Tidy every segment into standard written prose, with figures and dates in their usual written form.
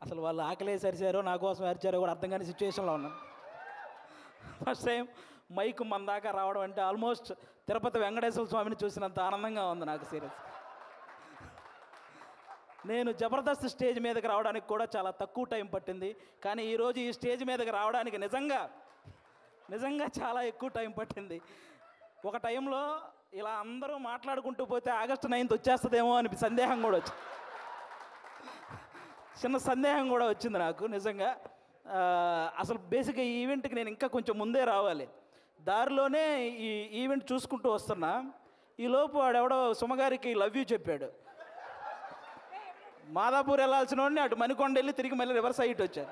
అసలు వాళ్ళు ఆకలేసి అరిచారో నా కోసం అరిచారో కూడా అర్థం కాని సిచ్యువేషన్లో ఉన్నాను. ఫస్ట్ టైం మైక్ మన దాకా రావడం అంటే ఆల్మోస్ట్ తిరుపతి వెంకటేశ్వర స్వామిని చూసినంత ఆనందంగా ఉంది నాకు. సీరియస్, నేను జబర్దస్త్ స్టేజ్ మీదకి రావడానికి కూడా చాలా తక్కువ టైం పట్టింది. కానీ ఈరోజు ఈ స్టేజ్ మీదకి రావడానికి నిజంగా చాలా ఎక్కువ టైం పట్టింది. ఒక టైంలో ఇలా అందరూ మాట్లాడుకుంటూ పోతే ఆగస్టు 9th వచ్చేస్తుందేమో అని సందేహం కూడా వచ్చింది. చిన్న సందేహం కూడా వచ్చింది నాకు నిజంగా. అసలు బేసిక్గా ఈ ఈవెంట్కి నేను ఇంకా కొంచెం ముందే రావాలి. దారిలోనే ఈ ఈవెంట్ చూసుకుంటూ వస్తున్నా. ఈలోపు వాడెవడో సుమగారికి లవ్ యూ చెప్పాడు. మాదాపూర్ వెళ్ళాల్సిన వాడిని అటు మణికొండ వెళ్ళి తిరిగి మళ్ళీ రివర్స్ అయ్యి వచ్చారు.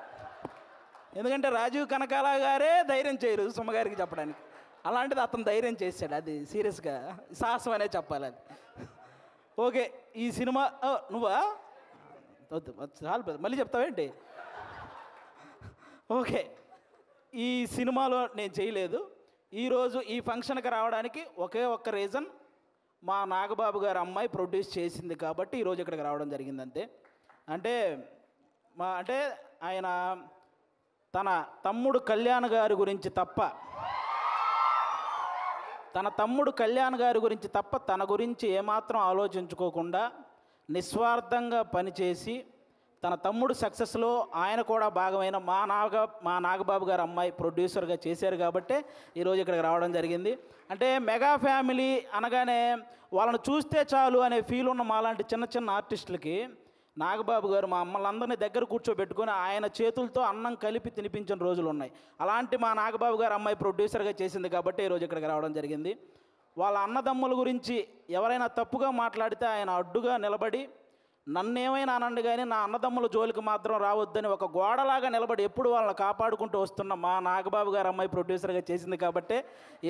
ఎందుకంటే రాజీవ్ కనకాల గారే ధైర్యం చేయరు సుమగారికి చెప్పడానికి. అలాంటిది అతను ధైర్యం చేశాడు. అది సీరియస్గా సాహసం అనే చెప్పాలి అది. ఓకే, ఈ సినిమా నువ్వా చాలు మళ్ళీ చెప్తావేంటి? ఓకే, ఈ సినిమాలో నేను చేయలేదు. ఈరోజు ఈ ఫంక్షన్కి రావడానికి ఒకే ఒక్క రీజన్, మా నాగబాబు గారు అమ్మాయి ప్రొడ్యూస్ చేసింది కాబట్టి ఈరోజు ఇక్కడికి రావడం జరిగింది అంతే. అంటే ఆయన తన తమ్ముడు కళ్యాణ్ గారి గురించి తప్ప తన గురించి ఏమాత్రం ఆలోచించుకోకుండా నిస్వార్థంగా పనిచేసి తన తమ్ముడు సక్సెస్లో ఆయన కూడా భాగమైన మా నాగబాబు గారు అమ్మాయి ప్రొడ్యూసర్గా చేశారు కాబట్టే ఈరోజు ఇక్కడికి రావడం జరిగింది. అంటే మెగా ఫ్యామిలీ అనగానే వాళ్ళని చూస్తే చాలు అనే ఫీల్ ఉన్న మాలాంటి చిన్న చిన్న ఆర్టిస్టులకి నాగబాబు గారు మా అమ్మలందరినీ దగ్గర కూర్చోబెట్టుకొని ఆయన చేతులతో అన్నం కలిపి తినిపించిన రోజులు ఉన్నాయి. అలాంటి మా నాగబాబు గారు అమ్మాయి ప్రొడ్యూసర్గా చేసింది కాబట్టి ఈరోజు ఇక్కడికి రావడం జరిగింది. వాళ్ళ అన్నదమ్ముల గురించి ఎవరైనా తప్పుగా మాట్లాడితే ఆయన అడ్డుగా నిలబడి నన్నేమైనా అనండి కానీ నా అన్నదమ్ముల జోలికి మాత్రం రావద్దని ఒక గోడలాగా నిలబడి ఎప్పుడు వాళ్ళని కాపాడుకుంటూ వస్తున్న మా నాగబాబు గారు అమ్మాయి ప్రొడ్యూసర్గా చేసింది కాబట్టే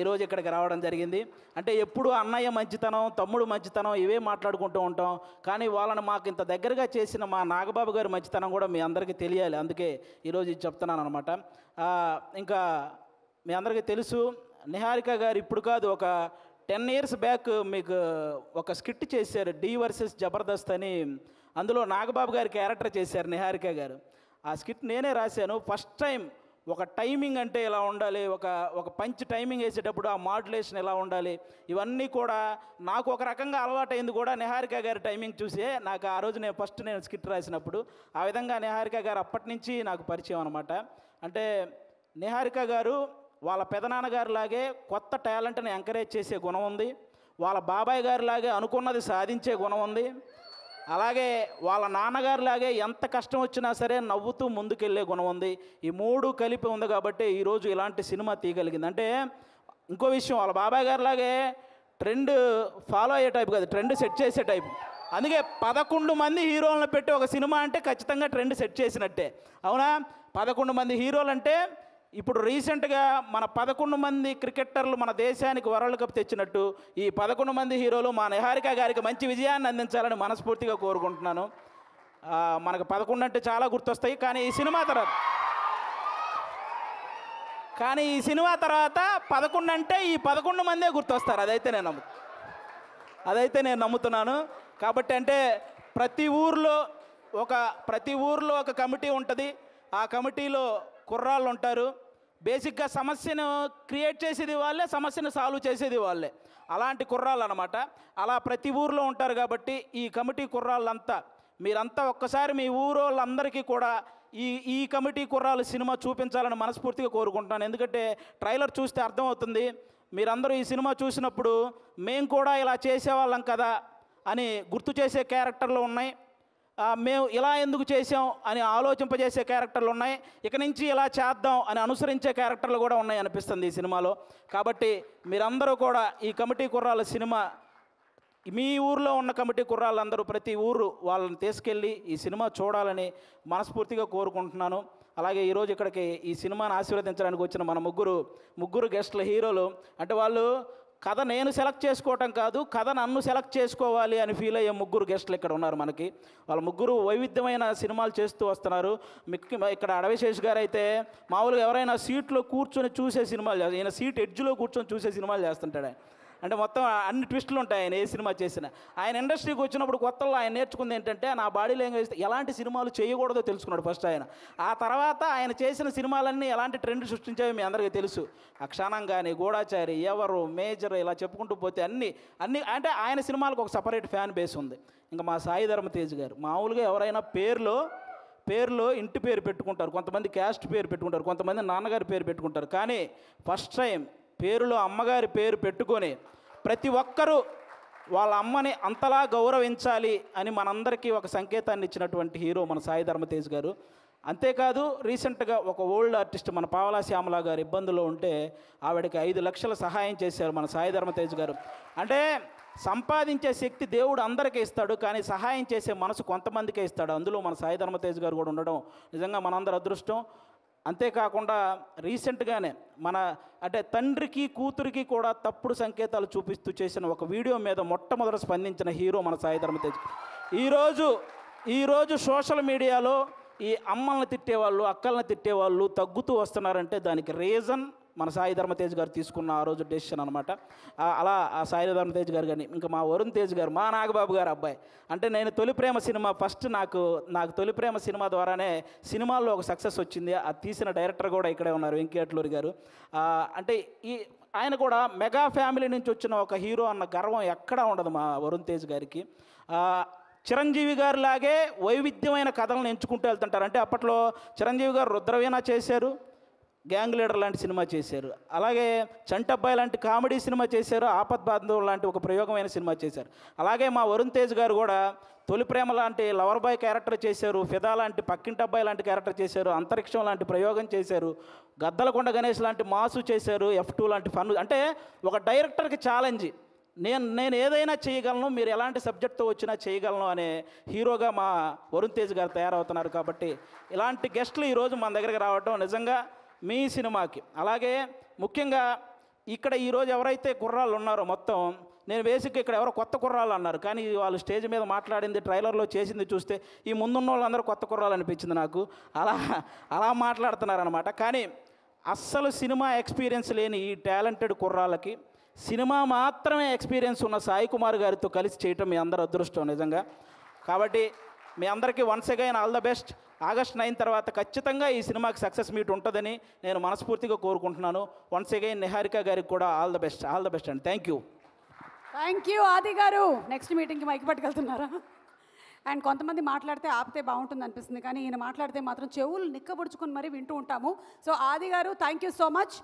ఈరోజు ఇక్కడికి రావడం జరిగింది. అంటే ఎప్పుడు అన్నయ్య మంచితనం, తమ్ముడు మంచితనం ఇవే మాట్లాడుకుంటూ ఉంటాం. కానీ వాళ్ళని మాకు ఇంత దగ్గరగా చేసిన మా నాగబాబు గారి మంచితనం కూడా మీ అందరికీ తెలియాలి. అందుకే ఈరోజు ఇది చెప్తున్నాను అనమాట. ఇంకా మీ అందరికీ తెలుసు, నిహారిక గారు ఇప్పుడు కాదు, ఒక 10 years బ్యాక్ మీకు ఒక స్కిట్ చేశారు, డి వర్సెస్ జబర్దస్త్ అని. అందులో నాగబాబు గారి క్యారెక్టర్ చేశారు నిహారిక గారు. ఆ స్కిట్ నేనే రాశాను. ఫస్ట్ టైం ఒక టైమింగ్ అంటే ఎలా ఉండాలి, ఒక పంచ్ టైమింగ్ వేసేటప్పుడు ఆ మాడ్యులేషన్ ఎలా ఉండాలి, ఇవన్నీ కూడా నాకు ఒక రకంగా అలవాటైంది కూడా నిహారిక గారి టైమింగ్ చూసే. నాకు ఆ రోజు నేను స్కిట్ రాసినప్పుడు ఆ విధంగా నిహారిక గారు అప్పటి నుంచి నాకు పరిచయం అనమాట. అంటే నిహారిక గారు వాళ్ళ పెదనాన్నగారి లాగే కొత్త టాలెంట్ని ఎంకరేజ్ చేసే గుణం ఉంది. వాళ్ళ బాబాయ్ గారి లాగే అనుకున్నది సాధించే గుణం ఉంది. అలాగే వాళ్ళ నాన్నగారి లాగే ఎంత కష్టం వచ్చినా సరే నవ్వుతూ ముందుకెళ్ళే గుణం ఉంది. ఈ మూడు కలిపి ఉంది కాబట్టి ఈరోజు ఇలాంటి సినిమా తీయగలిగింది. అంటే ఇంకో విషయం, వాళ్ళ బాబాయ్ గారి లాగే ట్రెండ్ ఫాలో అయ్యే టైప్ కాదు, ట్రెండ్ సెట్ చేసే టైప్. అందుకే 11 మంది హీరోలను పెట్టి ఒక సినిమా అంటే ఖచ్చితంగా ట్రెండ్ సెట్ చేసినట్టే. అవునా? 11 మంది హీరోలు అంటే ఇప్పుడు రీసెంట్గా మన 11 మంది క్రికెటర్లు మన దేశానికి వరల్డ్ కప్ తెచ్చినట్టు ఈ 11 మంది హీరోలు మా నిహారిక గారికి మంచి విజయాన్ని అందించాలని మనస్ఫూర్తిగా కోరుకుంటున్నాను. మనకు 11 అంటే చాలా గుర్తొస్తాయి, కానీ ఈ సినిమా తర్వాత 11 అంటే ఈ 11 మందే గుర్తొస్తారు. అదైతే నేను నమ్ముతున్నాను. కాబట్టి అంటే ప్రతి ఊర్లో ఒక కమిటీ ఉంటుంది. ఆ కమిటీలో కుర్రాళ్ళు ఉంటారు. బేసిక్గా సమస్యను క్రియేట్ చేసేది వాళ్ళే, సమస్యను సాల్వ్ చేసేది వాళ్ళే. అలాంటి కుర్రాళ్ళు అనమాట. అలా ప్రతి ఊర్లో ఉంటారు కాబట్టి ఈ కమిటీ కుర్రాళ్ళంతా మీరంతా ఒక్కసారి మీ ఊరోళ్ళందరికీ కూడా ఈ కమిటీ కుర్రాళ్ళు సినిమా చూపించాలని మనస్ఫూర్తిగా కోరుకుంటున్నాను. ఎందుకంటే ట్రైలర్ చూస్తే అర్థమవుతుంది. మీరందరూ ఈ సినిమా చూసినప్పుడు మేము కూడా ఇలా చేసేవాళ్ళం కదా అని గుర్తు చేసే క్యారెక్టర్లు ఉన్నాయి. మేము ఇలా ఎందుకు చేసాం అని ఆలోచింపజేసే క్యారెక్టర్లు ఉన్నాయి. ఇక నుంచి ఇలా చేద్దాం అని అనుసరించే క్యారెక్టర్లు కూడా ఉన్నాయి అనిపిస్తుంది ఈ సినిమాలో. కాబట్టి మీరందరూ కూడా ఈ కమిటీ కుర్రాళ్ళ సినిమా, మీ ఊర్లో ఉన్న కమిటీ కుర్రాళ్ళందరూ ప్రతి ఊరు వాళ్ళని తీసుకెళ్ళి ఈ సినిమా చూడాలని మనస్ఫూర్తిగా కోరుకుంటున్నాను. అలాగే ఈరోజు ఇక్కడికి ఈ సినిమాని ఆశీర్వదించడానికి వచ్చిన మన ముగ్గురు గెస్ట్ల హీరోలు, అంటే వాళ్ళు కథ నేను సెలెక్ట్ చేసుకోవటం కాదు, కథ నన్ను సెలెక్ట్ చేసుకోవాలి అని ఫీల్ అయ్యే ముగ్గురు గెస్టులు ఇక్కడ ఉన్నారు మనకి. వాళ్ళ ముగ్గురు వైవిధ్యమైన సినిమాలు చేస్తూ వస్తున్నారు. ఇక్కడ అడవిశేష్ గారు అయితే మామూలుగా ఎవరైనా సీట్లో కూర్చొని చూసే సినిమాలు చేస్తారు, ఈయన సీట్ ఎడ్జ్లో కూర్చొని చూసే సినిమాలు చేస్తుంటాడు. అంటే మొత్తం అన్ని ట్విస్టులు ఉంటాయి ఆయన ఏ సినిమా చేసినా. ఆయన ఇండస్ట్రీకి వచ్చినప్పుడు కొత్తలో ఆయన నేర్చుకుంది ఏంటంటే నా బాడీ లాంగ్వేజ్ ఎలాంటి సినిమాలు చేయకూడదో తెలుసుకున్నాడు ఫస్ట్ ఆయన. ఆ తర్వాత ఆయన చేసిన సినిమాలన్నీ ఎలాంటి ట్రెండ్ సృష్టించాయో మీ అందరికీ తెలుసు. అక్షానం కానీ, గూఢాచారి, ఎవరు, మేజర్, ఇలా చెప్పుకుంటూ పోతే అన్ని అంటే ఆయన సినిమాలకు ఒక సపరేట్ ఫ్యాన్ బేస్ ఉంది. ఇంకా మా సాయి ధర్మ తేజ్ గారు మామూలుగా ఎవరైనా పేరులో ఇంటి పేరు పెట్టుకుంటారు, కొంతమంది క్యాస్ట్ పేరు పెట్టుకుంటారు, కొంతమంది నాన్నగారి పేరు పెట్టుకుంటారు. కానీ ఫస్ట్ టైం పేరులో అమ్మగారి పేరు పెట్టుకొని ప్రతి ఒక్కరూ వాళ్ళ అమ్మని అంతలా గౌరవించాలి అని మనందరికీ ఒక సంకేతాన్ని ఇచ్చినటువంటి హీరో మన సాయి ధర్మ తేజ్ గారు. అంతేకాదు రీసెంట్గా ఒక ఓల్డ్ ఆర్టిస్ట్ మన పావలా శ్యామల గారు ఇబ్బందుల్లో ఉంటే ఆవిడకి 5 లక్షల సహాయం చేశారు మన సాయి ధర్మ తేజ్ గారు. అంటే సంపాదించే శక్తి దేవుడు అందరికీ ఇస్తాడు, కానీ సహాయం చేసే మనసు కొంతమందికే ఇస్తాడు. అందులో మన సాయి ధర్మ తేజ్ గారు కూడా ఉండడం నిజంగా మనందరి అదృష్టం. అంతేకాకుండా రీసెంట్గానే అంటే తండ్రికి కూతురికి కూడా తప్పుడు సంకేతాలు చూపిస్తూ చేసిన ఒక వీడియో మీద మొట్టమొదట స్పందించిన హీరో మన సాయి ధర్మ తేజ్. ఈరోజు సోషల్ మీడియాలో ఈ అమ్మల్ని తిట్టేవాళ్ళు, అక్కల్ని తిట్టేవాళ్ళు తగ్గుతూ వస్తున్నారంటే దానికి రీజన్ మన సాయి ధర్మ తేజ్ గారు తీసుకున్న ఆ రోజు డెసిషన్ అనమాట. అలా ఆ సాయి ధర్మ తేజ్ గారు కానీ ఇంకా మా వరుణ్ తేజ్ గారు, మా నాగబాబు గారు అబ్బాయి. అంటే నేను తొలి ప్రేమ సినిమా ఫస్ట్ నాకు తొలి ప్రేమ సినిమా ద్వారానే సినిమాల్లో ఒక సక్సెస్ వచ్చింది. అది తీసిన డైరెక్టర్ కూడా ఇక్కడే ఉన్నారు, వెంకీ అట్లూరి గారు. అంటే ఆయన కూడా మెగా ఫ్యామిలీ నుంచి వచ్చిన ఒక హీరో అన్న గర్వం ఎక్కడా ఉండదు మా వరుణ్ తేజ్ గారికి. చిరంజీవి గారి లాగే వైవిధ్యమైన కథలను ఎంచుకుంటూ వెళ్తుంటారు. అంటే అప్పట్లో చిరంజీవి గారు రుద్రవీణ చేశారు, గ్యాంగ్ లీడర్ లాంటి సినిమా చేశారు, అలాగే చంటబ్బాయి లాంటి కామెడీ సినిమా చేశారు, ఆపద్ బాంధవ్ లాంటి ఒక ప్రయోగమైన సినిమా చేశారు. అలాగే మా వరుణ్ తేజ్ గారు కూడా తొలి ప్రేమ లాంటి లవర్ బాయ్ క్యారెక్టర్ చేశారు, ఫిదా లాంటి పక్కింటబ్బాయి లాంటి క్యారెక్టర్ చేశారు, అంతరిక్షం లాంటి ప్రయోగం చేశారు, గద్దలకొండ గణేష్ లాంటి మాసు చేశారు, F2 లాంటి ఫన్. అంటే ఒక డైరెక్టర్కి ఛాలెంజ్, నేను ఏదైనా చేయగలను, మీరు ఎలాంటి సబ్జెక్ట్తో వచ్చినా చేయగలను అనే హీరోగా మా వరుణ్ తేజ్ గారు తయారవుతున్నారు. కాబట్టి ఇలాంటి గెస్టులు ఈరోజు మన దగ్గరికి రావటం నిజంగా మీ సినిమాకి, అలాగే ముఖ్యంగా ఇక్కడ ఈరోజు ఎవరైతే కుర్రాళ్ళు ఉన్నారో మొత్తం, నేను బేసిక్గా ఇక్కడ ఎవరో కొత్త కుర్రాళ్ళు అన్నారు, కానీ వాళ్ళు స్టేజ్ మీద మాట్లాడింది, ట్రైలర్లో చేసింది చూస్తే ఈ ముందున్న వాళ్ళందరూ కొత్త కుర్రాళ్ళు అనిపించింది నాకు. అలా మాట్లాడుతున్నారనమాట. కానీ అస్సలు సినిమా ఎక్స్పీరియన్స్ లేని ఈ టాలెంటెడ్ కుర్రాళ్ళకి సినిమా మాత్రమే ఎక్స్పీరియన్స్ ఉన్న సాయి కుమార్ గారితో కలిసి చేయటం మీ అందరూ అదృష్టం నిజంగా. కాబట్టి మీ అందరికీ once again all the best. August 9 తర్వాత ఖచ్చితంగా ఈ సినిమాకి సక్సెస్ మీట్ ఉంటుందని నేను మనస్ఫూర్తిగా కోరుకుంటున్నాను. వన్స్ అగైన్ నిహారిక గారికి కూడా ఆల్ ద బెస్ట్ అండి. థ్యాంక్ యూ ఆది గారు. నెక్స్ట్ మీటింగ్కి మైక్ పట్టుకెళ్తున్నారా? అండ్ కొంతమంది మాట్లాడితే ఆపితే బాగుంటుంది అనిపిస్తుంది, కానీ ఈయన మాట్లాడితే మాత్రం చెవులు నిక్కబుడుచుకొని మరీ వింటూ ఉంటాము. సో ఆది గారు, థ్యాంక్ యూ సో మచ్.